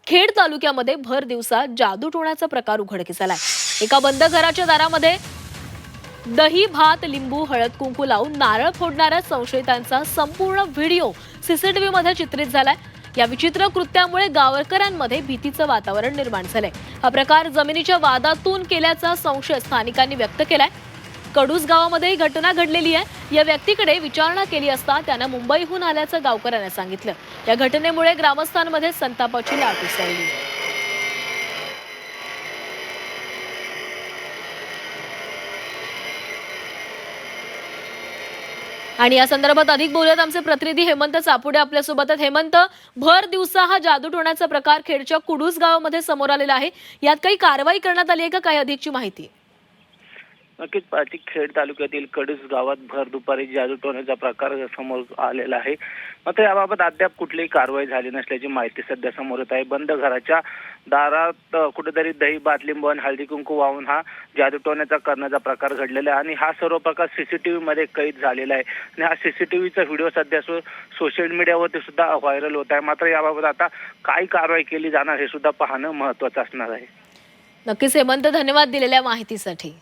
खेड तालुक्यामध्ये भर दिवसा जादूटोणाचा प्रकार उघडकीस आलाय। एका बंद घराच्या दारामध्ये दही भात लिंबू हळद कुंकू लावून नारळ फोडणाऱ्या संशयितांचा संपूर्ण व्हिडिओ सीसीटीव्ही मध्ये चित्रित झालाय। या विचित्र कृत्यामुळे गावकऱ्यांमध्ये भीतीचं वातावरण निर्माण झालंय। हा प्रकार जमिनीच्या वादातून केल्याचा संशय स्थानिकांनी व्यक्त केलाय। कडूस गावामध्ये ही घटना घडलेली आहे। या व्यक्तीकडे विचारणा केली असता त्यानं मुंबईहून आल्याचं गावकऱ्यांना सांगितलं। या घटनेमुळे ग्रामस्थांमध्ये संतापाची लाट उसळली। आणि या संदर्भात अधिक बोलूयात आमचे प्रतिनिधी हेमंत चापुडे आपल्या सोबत आहेत। हेमंत, भर दिवसा हा जादूटोण्याचा प्रकार खेडच्या कुडूस गावामध्ये समोर आलेला आहे। यात काही कारवाई करण्यात आली आहे का? काही अधिकची माहिती? नक्कीच पाटी खेड तालुक्यातील कडूस गावात भर दुपारी जादूटोण्याचा प्रकार समोर आलेला आहे। मात्र याबाबत अद्याप कुठलीही कारवाई झाली नसल्याची माहिती सध्या समोर येत आहे। बंद घराच्या दारात कुठेतरी दही भात लिंबू आणि हळदी कुंकू वाहून हा जादूटोण्याचा करण्याचा प्रकार घडलेला आहे आणि हा सर्व प्रकार सीसीटीव्ही मध्ये कैद झालेला आहे आणि हा सीसीटीव्हीचा व्हिडिओ सध्या सोशल मीडियावरती सुद्धा व्हायरल होत आहे। मात्र याबाबत आता काय कारवाई केली जाणार हे सुद्धा पाहणं महत्त्वाचं असणार आहे। नक्कीच हेमंत, धन्यवाद दिलेल्या माहितीसाठी।